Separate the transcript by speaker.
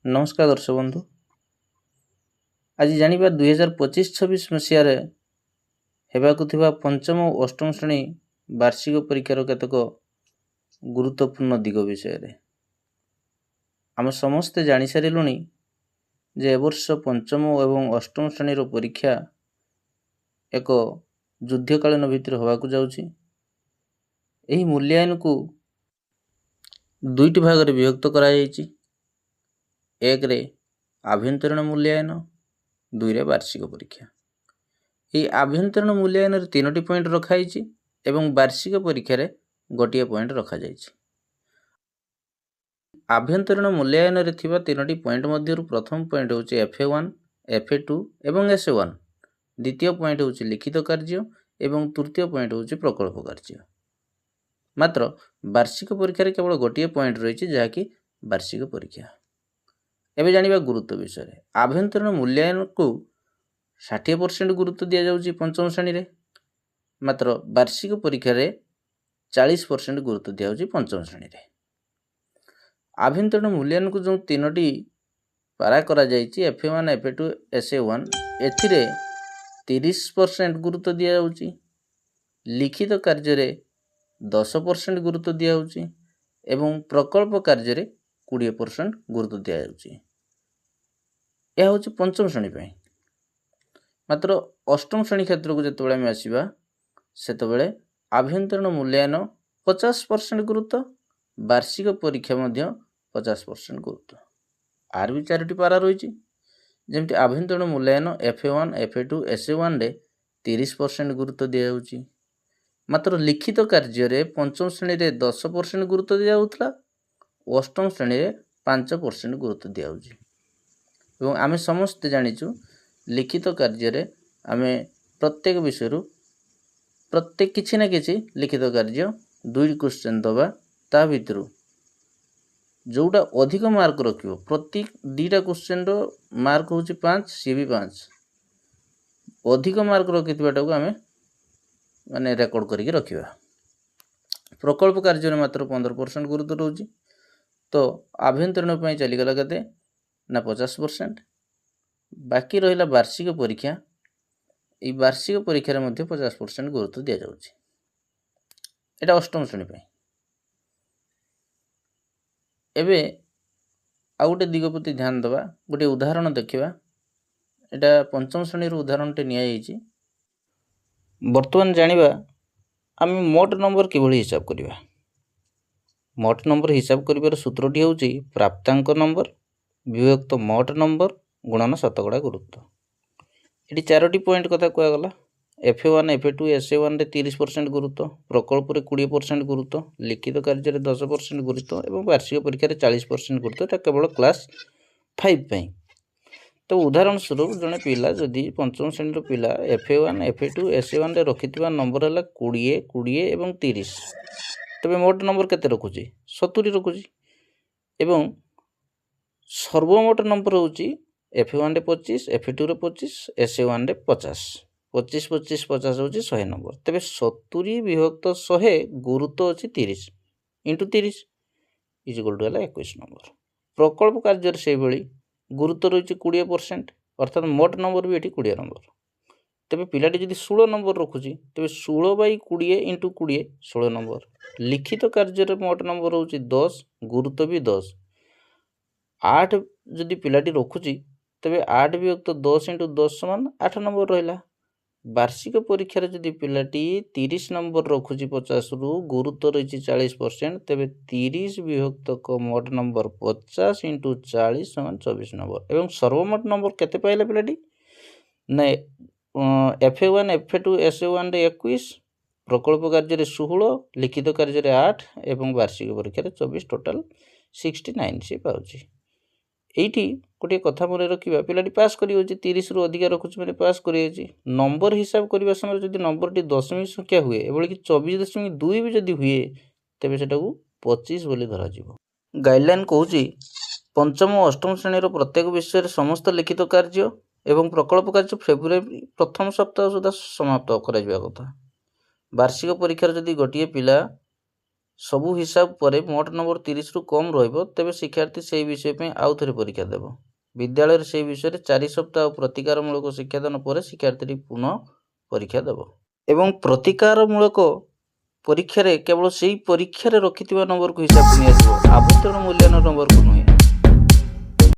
Speaker 1: नमस्कार दर्शक बंधु, आज जानिबा 2025-26 मसीह हेबाकु थिबा पंचम और अष्टम श्रेणी वार्षिक परीक्षार केतक गुरुत्वपूर्ण दिग विषय आम समस्ते जानी सारिलुनी जे वर्ष पंचम एवं अष्टम श्रेणी परीक्षा एक युद्धकालीन भितर होबाकु जाउछि। एही मूल्यांकन को दुईटी भाग रे विभक्त करा जायछि। एक रे आभ्यंतरीण मूल्यांकन, दुई रे वार्षिक परीक्षा। ये आभ्यंतरीण मूल्यांकन रे 3टी पॉइंट रखाई एवं वार्षिक परीक्षा रे गोटिए पॉइंट रखा जायछि। आभ्यंतरीण मूल्यांकन रे थिबा 3टी पॉइंट मध्यरु प्रथम पॉइंट होछि FA1, FA2 एवं SA1। द्वितीय पॉइंट होछि लिखित कार्य एवं तृतीय पॉइंट होछि प्रकल्प कार्य। मात्र वार्षिक परीक्षा रे केवल गोटिए पॉइंट रहिछि जाकी वार्षिक परीक्षा। एबे जानिबा गुरुत्व विषय। आभ्यंतरीण मूल्यांकन को 60% गुरुत्व दिया जाउछि पंचम श्रेणी रे, मात्र वार्षिक परीक्षा रे 40% गुरुत्व दिया जाउछि पंचम श्रेणी रे। आभ्यंतरीण मूल्यांकन को जो 3टी पारा करा जाइछि FA1, FA2, SA1, एथिरे 30% गुरुत्व दिया जाउछि। लिखित कार्य रे 10% गुरुत्व दिया जाउछि एवं प्रकल्प कार्य रे 20% गुरुत्व दिया जाउछि। यह होछि पंचम श्रेणी पय। मात्र अष्टम श्रेणी क्षेत्र को जतबेले हम आसीबा सेतबेले आभ्यंतरीण मूल्यांकन 50% गुरुत्व, वार्षिक परीक्षा मध्य 50% गुरुत्व। आर भी 4टी पारा रहिछि। जेमति आभ्यंतरीण मूल्यांकन FA1, FA2, SA1 रे 30% गुरुत्व दिया जाउछि। मात्र लिखित कार्य रे पंचम श्रेणी रे 10% गुरुत्व दिया जाउथला, अष्टम श्रेणी रे 5% गुरुत्व दिया जाउछि। एवं आमे समस्त जानिछु लिखित कार्य रे आमे प्रत्येक विषय प्रत्येक किछि ना किछि लिखित कार्य 2 क्वेश्चन दबा, ता भितरु जोटा अधिक मार्क रखियो प्रति 2टा क्वेश्चन रो मार्क होछि 5, सी भी 5 अधिक मार्क रखितबाटा को आमे माने रेकॉर्ड करिके रखिबा। प्रकल्प कार्य रे मात्र 15% गुरुत्व रहउछि। तो आभ्यंतरीण पय चली गला कते ना 50%। बाकी रहिला वार्षिक परीक्षा। ई वार्षिक परीक्षा रे मध्ये 50% गुरुत्व दिया जाउछि। एटा अष्टम श्रेणी पय। एबे आ गोटे दिग प्रति ध्यान दबा, गोटे उदाहरण देखिबा। एटा पंचम श्रेणी रो उदाहरण टे निया जाइछि। वर्तमान जानिबा आम मोट नंबर किभଳି हिसाब करिबा। मोट नंबर हिसाब करिबार सूत्रटी होउछि प्राप्तांक नंबर विभक्त मोट नंबर गुणन शतकड़ा गुरुत्व। एटी 4टी पॉइंट कथा कुआ गला। FA1, FA2, SA1 रे 30% गुरुत्व, प्रकल्प रे 20% गुरुत्व, लिखित कार्य रे 10% गुरुत्व एवं वार्षिक परीक्षा रे 40% गुरुत्व। एटा केवल क्लास 5 पय। तो उदाहरण स्वरूप जने पिला जदि पंचम श्रेणी रो पिला FA1, FA2, SA1 रे रखितबा नंबर हला 20, 20 एवं 30, तबे मोट नंबर केते रखुची 70 रखुची एवं सर्वमोट नंबर होची FA1 रे 25, FA2 रे 25, SA1 रे 50, 25 25 50 होची 100 नंबर। तबे 70 विभक्त 100 गुरुत्व अछि 30 इंटू 30 इज इक्वल टू हला 21 नंबर। प्रकल्प कार्य से भली गुरुत्व रही 20%, अर्थात मोट नंबर भी ये 20 नंबर। तेरे पिलाटी जदि 16 नंबर रखुची तेरे 16/20 इंटू 20 16 नंबर। लिखित कार्य मोट नंबर हूँ 10, गुरुत्व भी 10। 8 जदि पिलाटी रखुची तेरे 8 विभक्त 10 इंटू 10 समान 8 नंबर रहा। वार्षिक परीक्षा जदि पिलाटी 30 नंबर रखुची 50 रु, गुरुत्व रही 40%, तेरे 30 विभक्त मोट नंबर 50 इंटू 40 समान 24 नंबर। एवं सर्वमोट नंबर केते पाइला पिलाटी ना FA1, FA2, SA1 रे 21, प्रकल्प कार्य रे 16, लिखित कार्य रे 8 एवं वार्षिक परीक्षा रे 24, टोटल 69 से पाउची। एठी गोटे कथा मन रखिबा पिलाटी पास करि होची 30 रु अधिक रखुची माने पास करि होची। नंबर हिसाब करबा समय जदि नंबरटी दशमिक संख्या हुए एबोली कि 24.2 भी जदि हुए तेबे सेटाकू 25 बोली धरा जिवो। गाइडलाइन कहूची पंचम और अष्टम श्रेणी रो प्रत्येक विषय रे समस्त लिखित कार्य एवं प्रकल्प कार्य फेब्रुआरी प्रथम सप्ताह सुधा समाप्त करा जिबा कथा। वार्षिक परीक्षा जदि गोटिए पिला ସବୁ ହିସାବ ପରେ ମୋଟ ନମ୍ବର 30ରୁ କମ୍ ରହିବ, ତେବେ ଶିକ୍ଷାର୍ଥୀ ସେହି ବିଷୟ ପାଇଁ ଆଉ ଥରେ ପରୀକ୍ଷା ଦେବ। ବିଦ୍ୟାଳୟରେ ସେହି ବିଷୟରେ 4 ସପ୍ତାହ ପ୍ରତିକାରମୂଳକ ଶିକ୍ଷାଦାନ ପରେ ଶିକ୍ଷାର୍ଥୀଟି ପୁନଃ ପରୀକ୍ଷା ଦେବ। ଏବଂ ପ୍ରତିକାରମୂଳକ ପରୀକ୍ଷାରେ କେବଳ ସେହି ପରୀକ୍ଷାରେ ରଖିଥିବା ନମ୍ବରକୁ ହିସାବକୁ ନିଆଯିବ, ଆଭ୍ୟନ୍ତରୀଣ ମୂଲ୍ୟାୟନ ନମ୍ବରକୁ ନୁହେଁ।